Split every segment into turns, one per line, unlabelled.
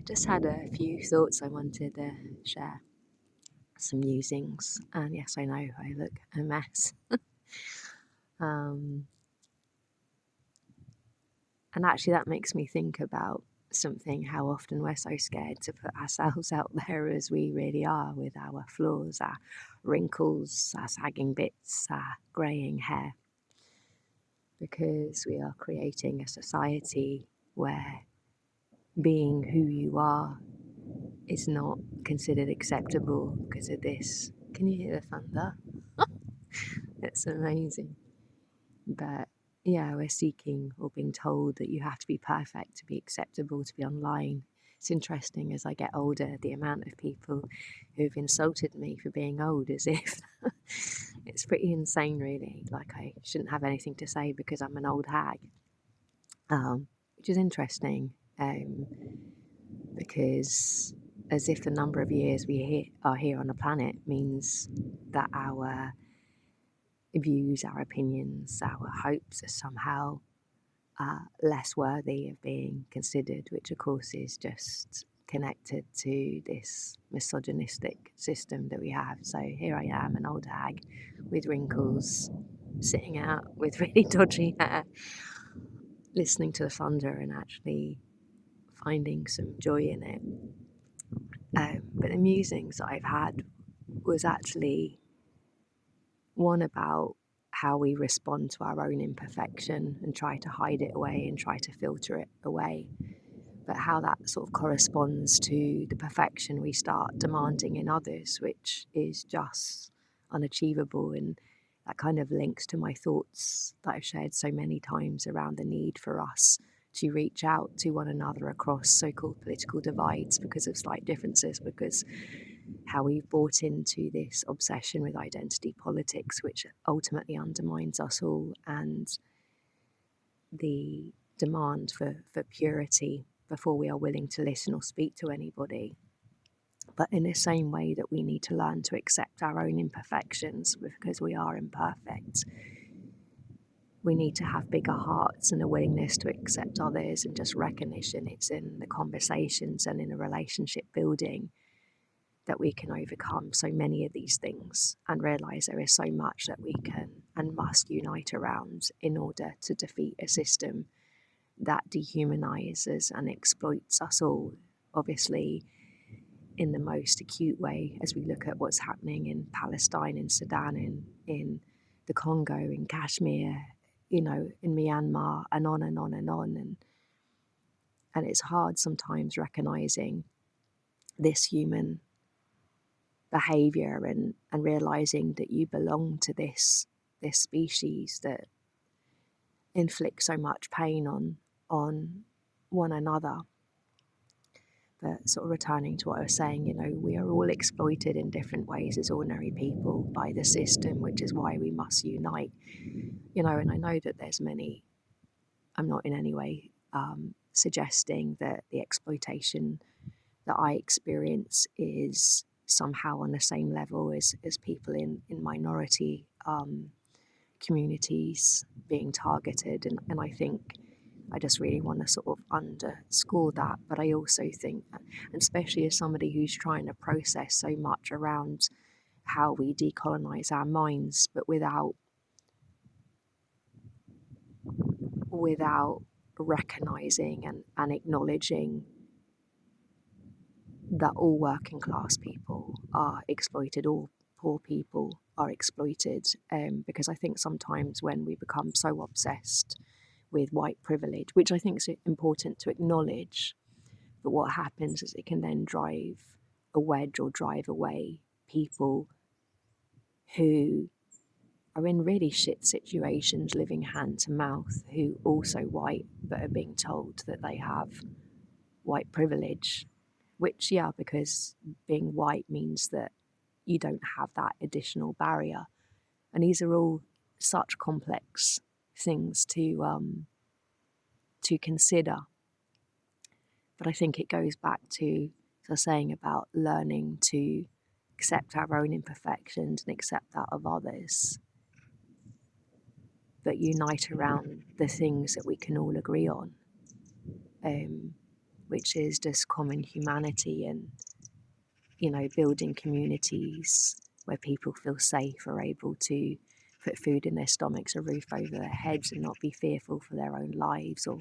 Just had a few thoughts I wanted to share, some musings, and yes, I know I look a mess. Um, and actually, that makes me think about something, how often we're so scared to put ourselves out there as we really are, with our flaws, our wrinkles, our sagging bits, our greying hair, because we are creating a society where being who you are is not considered acceptable because of this. Can you hear the thunder? It's amazing. But yeah, we're seeking or being told that you have to be perfect to be acceptable, to be online. It's interesting as I get older, the amount of people who've insulted me for being old, as if it's pretty insane, really. Like I shouldn't have anything to say because I'm an old hag, which is interesting because as if the number of years we are here on the planet means that our views, our opinions, our hopes are somehow less worthy of being considered, which of course is just connected to this misogynistic system that we have. So here I am, an old hag with wrinkles, sitting out with really dodgy hair, listening to the thunder and actually finding some joy in it. But the musings that I've had was actually one about how we respond to our own imperfection and try to hide it away and try to filter it away, but how that sort of corresponds to the perfection we start demanding in others, which is just unachievable. And that kind of links to my thoughts that I've shared so many times around the need for us to reach out to one another across so-called political divides because of slight differences, because how we've bought into this obsession with identity politics, which ultimately undermines us all, and the demand for purity before we are willing to listen or speak to anybody. But in the same way that we need to learn to accept our own imperfections because we are imperfect, we need to have bigger hearts and a willingness to accept others, and just recognition it's in the conversations and in the relationship building that we can overcome so many of these things and realize there is so much that we can and must unite around in order to defeat a system that dehumanizes and exploits us all. Obviously, in the most acute way, as we look at what's happening in Palestine, in Sudan, in the Congo, in Kashmir, in Myanmar, and on and on and on. And it's hard sometimes recognizing this human behavior and realizing that you belong to this species that inflicts so much pain on one another. But sort of returning to what I was saying, we are all exploited in different ways as ordinary people by the system, which is why we must unite. And I know that there's many, I'm not in any way suggesting that the exploitation that I experience is somehow on the same level as people in minority communities being targeted. And I think I just really want to sort of underscore that. But I also think, and especially as somebody who's trying to process so much around how we decolonize our minds, but without recognizing and acknowledging that all working class people are exploited, all poor people are exploited, because I think sometimes when we become so obsessed with white privilege, which I think is important to acknowledge, but what happens is it can then drive a wedge or drive away people who are in really shit situations, living hand to mouth, who also white, but are being told that they have white privilege, which, yeah, because being white means that you don't have that additional barrier. And these are all such complex things to consider. But I think it goes back to, as I was saying, about learning to accept our own imperfections and accept that of others, but unite around the things that we can all agree on. which is just common humanity and, building communities where people feel safe, are able to put food in their stomachs, a roof over their heads, and not be fearful for their own lives or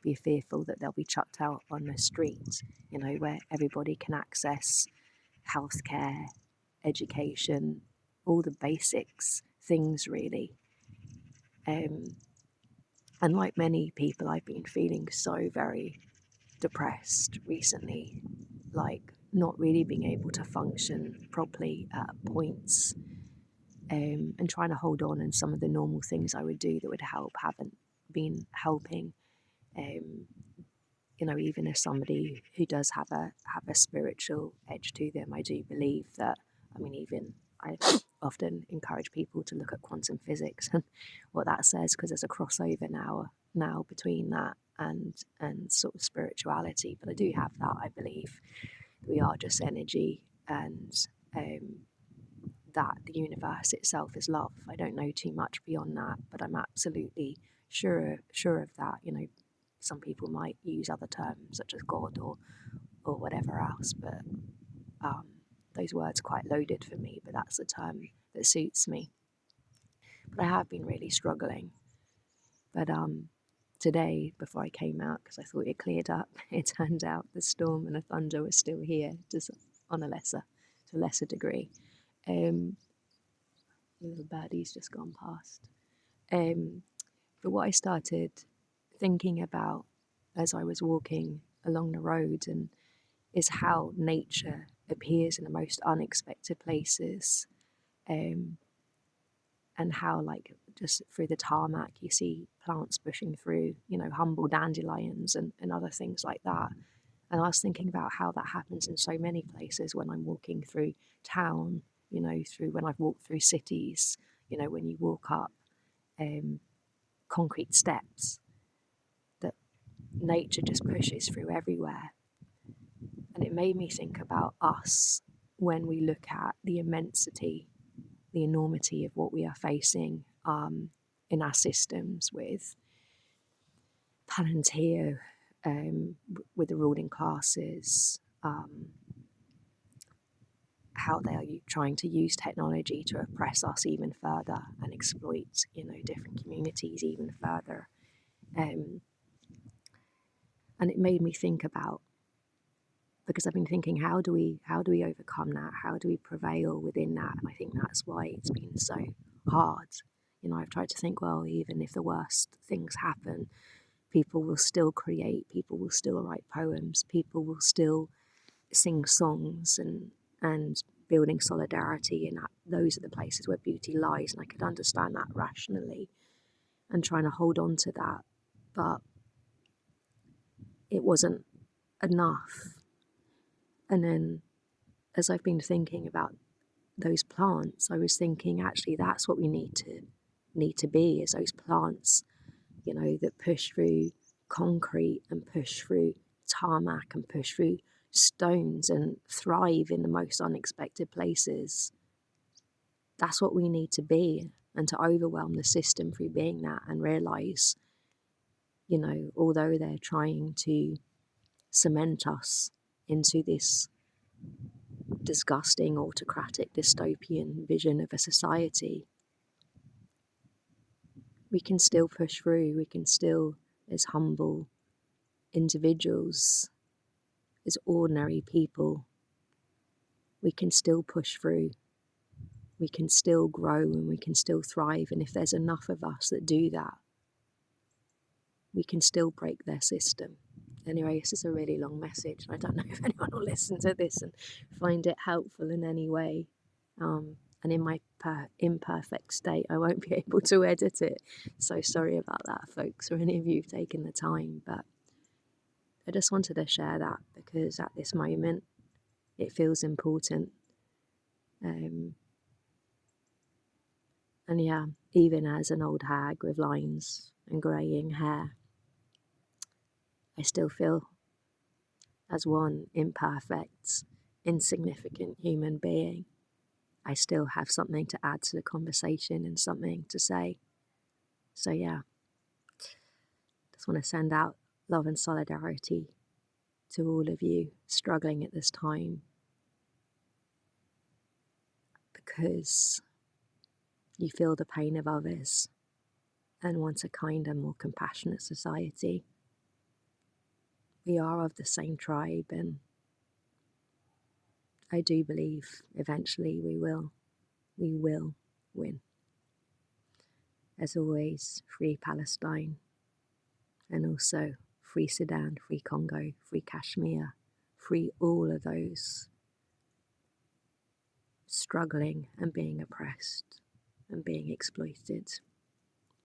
be fearful that they'll be chucked out on the street, where everybody can access healthcare, education, all the basics things really. And like many people, I've been feeling so very depressed recently, like not really being able to function properly at points, and trying to hold on, and some of the normal things I would do that would help haven't been helping. Even as somebody who does have a spiritual edge to them, I do believe that. Even I often encourage people to look at quantum physics and what that says, because there's a crossover now between that and sort of spirituality. But I do have that. I believe we are just energy, and that the universe itself is love. I don't know too much beyond that, but I'm absolutely sure of that. Some people might use other terms such as God or whatever else, but those words are quite loaded for me, but that's the term that suits me. But I have been really struggling. But today, before I came out, because I thought it cleared up, it turned out the storm and the thunder was still here, just on a lesser degree. Little birdie's just gone past. But what I started thinking about as I was walking along the road and is how nature appears in the most unexpected places, and how, like, just through the tarmac you see plants pushing through, humble dandelions and other things like that. And I was thinking about how that happens in so many places when I'm walking through town, through when I've walked through cities, when you walk up concrete steps, that nature just pushes through everywhere. And it made me think about us when we look at the immensity, the enormity of what we are facing in our systems with Palantir, with the ruling classes, how they are trying to use technology to oppress us even further and exploit, different communities even further. And it made me think about, because I've been thinking, how do we overcome that? How do we prevail within that? And I think that's why it's been so hard. I've tried to think, well, even if the worst things happen, people will still create, people will still write poems, people will still sing songs and building solidarity, and that those are the places where beauty lies. And I could understand that rationally and trying to hold on to that, but it wasn't enough. And then as I've been thinking about those plants, I was thinking, actually, that's what we need to be, is those plants, that push through concrete and push through tarmac and push through stones and thrive in the most unexpected places. That's what we need to be, and to overwhelm the system through being that, and realize, although they're trying to cement us into this disgusting, autocratic, dystopian vision of a society, we can still push through. We can still, as humble individuals, as ordinary people, we can still push through. We can still grow and we can still thrive. And if there's enough of us that do that, we can still break their system. Anyway, this is a really long message. I don't know if anyone will listen to this and find it helpful in any way. And in my imperfect state, I won't be able to edit it. So sorry about that, folks, or any of you who've taken the time. But I just wanted to share that because at this moment, it feels important. And yeah, even as an old hag with lines and greying hair, I still feel as one imperfect, insignificant human being. I still have something to add to the conversation and something to say. So yeah, just want to send out love and solidarity to all of you struggling at this time, because you feel the pain of others and want a kinder, more compassionate society. We are of the same tribe, and I do believe eventually we will win. As always, free Palestine, and also free Sudan, free Congo, free Kashmir, free all of those struggling and being oppressed and being exploited.